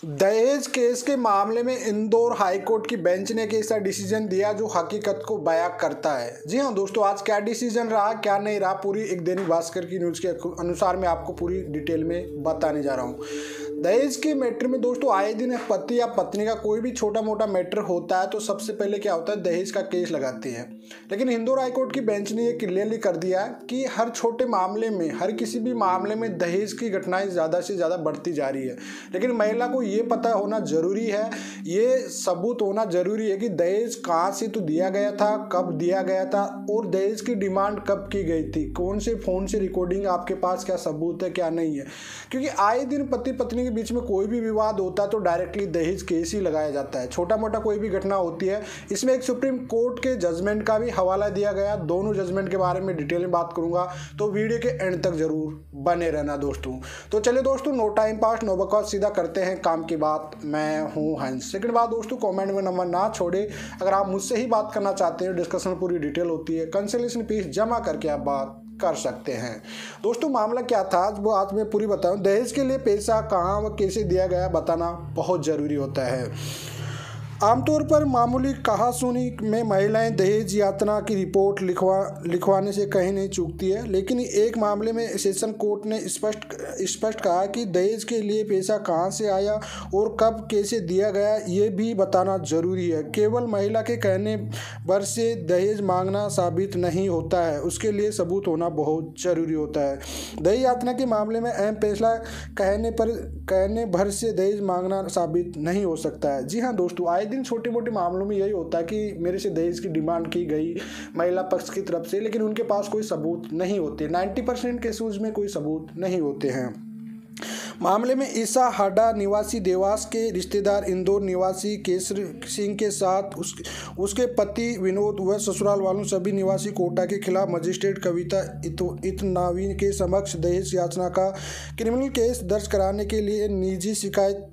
दहेज केस के मामले में इंदौर हाईकोर्ट की बेंच ने एक ऐसा डिसीजन दिया जो हकीकत को बयां करता है। जी हाँ दोस्तों, आज क्या डिसीजन रहा क्या नहीं रहा, पूरी एक दैनिक भास्कर की न्यूज़ के अनुसार मैं आपको पूरी डिटेल में बताने जा रहा हूँ। दहेज के मैटर में दोस्तों आए दिन पति या पत्नी का कोई भी छोटा मोटा मैटर होता है तो सबसे पहले क्या होता है, दहेज का केस लगाते हैं। लेकिन इंदौर हाईकोर्ट की बेंच ने ये क्लियरली कर दिया कि हर छोटे मामले में, हर किसी भी मामले में दहेज की घटनाएं ज़्यादा से ज़्यादा बढ़ती जा रही है। लेकिन महिला को ये पता होना जरूरी है, ये सबूत होना जरूरी है कि दहेज कहाँ से तो दिया गया था, कब दिया गया था और दहेज की डिमांड कब की गई थी, कौन से फ़ोन से रिकॉर्डिंग आपके पास, क्या सबूत है क्या नहीं है। क्योंकि आए दिन पति पत्नी के बीच में कोई भी विवाद होता है तो डायरेक्टली दहेज केस ही लगाया जाता है। छोटा मोटा कोई भी घटना होती है, इसमें एक सुप्रीम कोर्ट के जजमेंट का भी हवाला दिया गया। दोनों जजमेंट के बारे में डिटेल में बात करूंगा, तो वीडियो के एंड तक जरूर बने रहना दोस्तों। तो चलिए दोस्तों, नो टाइम पास नो बकवास, सीधा करते हैं काम की बात। मैं हूं हंस। सेकंड बात दोस्तों, कमेंट में नंबर ना छोड़े। अगर आप मुझसे ही बात करना चाहते हैं, डिस्कशन पूरी डिटेल होती है, कंसल्टेशन फीस जमा करके आप बात कर सकते हैं। दोस्तों मामला क्या था वो आज मैं पूरी बताऊं। दहेज के लिए पैसा कहाँ व कैसे दिया गया बताना बहुत जरूरी होता है। आमतौर पर मामूली कहासुनी में महिलाएं दहेज यातना की रिपोर्ट लिखवाने से कहीं नहीं चूकती है। लेकिन एक मामले में सेशन कोर्ट ने स्पष्ट कहा कि दहेज के लिए पैसा कहां से आया और कब कैसे दिया गया ये भी बताना जरूरी है। केवल महिला के कहने भर से दहेज मांगना साबित नहीं होता है, उसके लिए सबूत होना बहुत जरूरी होता है। दहेज यातना के मामले में अहम फैसला कहने भर से दहेज मांगना साबित नहीं हो सकता है। जी हाँ दोस्तों, आए दिन छोटे मोटे मामलों में यही होता है कि मेरे से दहेज की डिमांड की गई महिला पक्ष की तरफ से, लेकिन उनके पास कोई सबूत नहीं होते। 90% केसेस में कोई सबूत नहीं होते हैं। मामले में ईसा हाडा निवासी देवास के रिश्तेदार इंदौर निवासी केसर सिंह के साथ उसके पति विनोद व ससुराल वालों सभी निवासी कोटा के खिलाफ मजिस्ट्रेट कविता इतनावी के समक्ष दहेज याचना का क्रिमिनल केस दर्ज कराने के लिए निजी शिकायत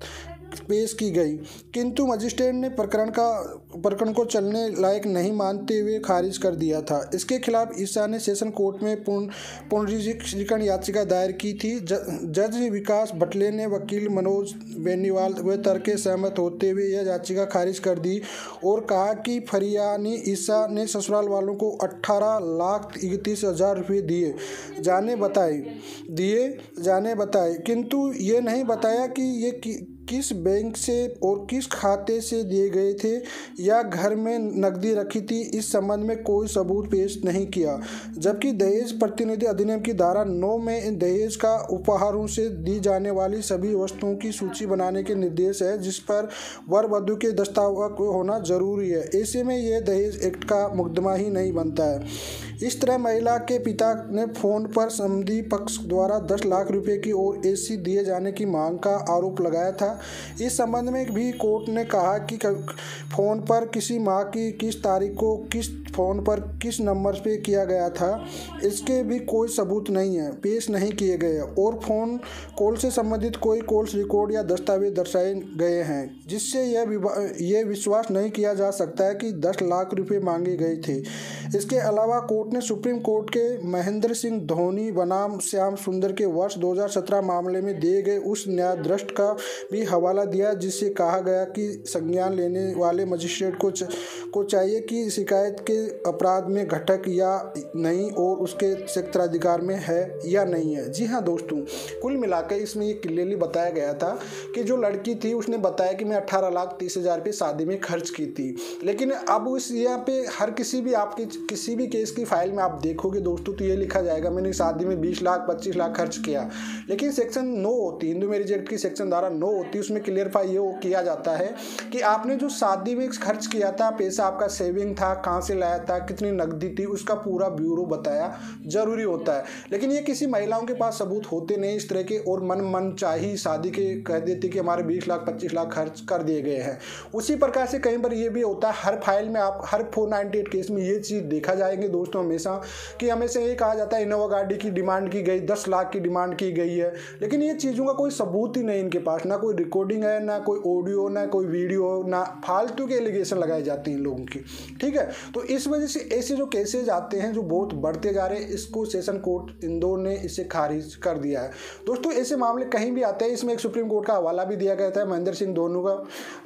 पेश की गई, किंतु मजिस्ट्रेट ने प्रकरण को चलने लायक नहीं मानते हुए खारिज कर दिया था। इसके खिलाफ ईसा ने सेशन कोर्ट में पुनरीक्षण याचिका दायर की थी। जज विकास भटले ने वकील मनोज बेनीवाल व तर्क सहमत होते हुए यह याचिका खारिज कर दी और कहा कि फरियानी ईसा ने ससुराल वालों को 18,31,000 रुपये दिए जाने बताए, किंतु ये नहीं बताया कि ये किस बैंक से और किस खाते से दिए गए थे या घर में नकदी रखी थी। इस संबंध में कोई सबूत पेश नहीं किया। जबकि दहेज प्रतिनिधि अधिनियम की धारा 9 में दहेज का उपहारों से दी जाने वाली सभी वस्तुओं की सूची बनाने के निर्देश है, जिस पर वर वधु के दस्तावेज होना जरूरी है। ऐसे में यह दहेज एक्ट का मुकदमा ही नहीं बनता है। इस तरह महिला के पिता ने फोन पर समधी पक्ष द्वारा 10 लाख रुपए की और एसी दिए जाने की मांग का आरोप लगाया था। इस संबंध में भी कोर्ट ने कहा कि फोन पर किसी माह की किस तारीख को किस फोन पर किस नंबर पे किया गया था, इसके भी कोई सबूत नहीं है, पेश नहीं किए गए और फोन कॉल से संबंधित कोई कॉल्स रिकॉर्ड या दस्तावेज दर्शाए गए हैं, जिससे यह विश्वास नहीं किया जा सकता है कि 10 लाख रुपए मांगे गए थे। इसके अलावा कोर्ट ने सुप्रीम कोर्ट के महेंद्र सिंह धोनी बनाम श्याम सुंदर के वर्ष 2017 मामले में दिए गए उस न्यायाधीश का भी हवाला दिया, जिससे कहा गया कि संज्ञान लेने वाले मजिस्ट्रेट को चाहिए कि शिकायत के अपराध में घटक या नहीं और उसके क्षेत्राधिकार में है या नहीं है। जी हाँ दोस्तों, कुल मिलाकर इसमें ये क्लियरली बताया गया था कि जो लड़की थी उसने बताया कि मैं 18,30,000 रुपये शादी में खर्च की थी। लेकिन अब इस यहाँ पे हर किसी भी केस की फाइल में आप देखोगे दोस्तों तो ये लिखा जाएगा मैंने शादी में 20 लाख 25 लाख खर्च किया। लेकिन सेक्शन 9 होती है, हिंदू मैरिज एक्ट की सेक्शन धारा 9 होती है, उसमें क्लियरफाई ये किया जाता है कि आपने जो शादी में खर्च किया था, पैसा आपका सेविंग था, कहाँ से लाया था, कितनी नकदी थी, उसका पूरा ब्यूरो बताया जरूरी होता है। लेकिन ये किसी महिलाओं के पास सबूत होते नहीं इस तरह के, और मन चाही शादी के कह देती कि हमारे 20 लाख 25 लाख खर्च कर दिए गए हैं। उसी प्रकार से कहीं पर ये भी होता है, हर फाइल में आप हर 498 केस में ये चीज़ देखा जाएंगे दोस्तों, हमेशा कि हमेशा ये कहा जाता है इनोवा गाड़ी की डिमांड की गई, 10 लाख की डिमांड की गई है, लेकिन ये चीज़ों का कोई सबूत ही नहीं इनके पास, ना कोई रिकॉर्डिंग है, ना कोई ऑडियो, ना कोई वीडियो, ना फालतू के एलिगेशन लगाए जाते हैं इन लोगों की। ठीक है, तो इस वजह से ऐसे जो केसेज आते हैं जो बहुत बढ़ते जा रहे हैं, इसको सेशन कोर्ट इंदौर ने इसे खारिज कर दिया है। दोस्तों ऐसे मामले कहीं भी आते हैं, इसमें एक सुप्रीम कोर्ट का हवाला भी दिया गया था महेंद्र सिंह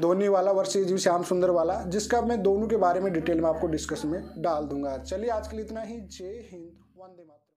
धोनी वाला वर्सेज श्याम सुंदर वाला, जिसका मैं दोनों के बारे में डिटेल में आपको डिस्कस में डाल दूंगा। चलिए आज के लिए इतना ही। जय हिंद, वंदे मातरम।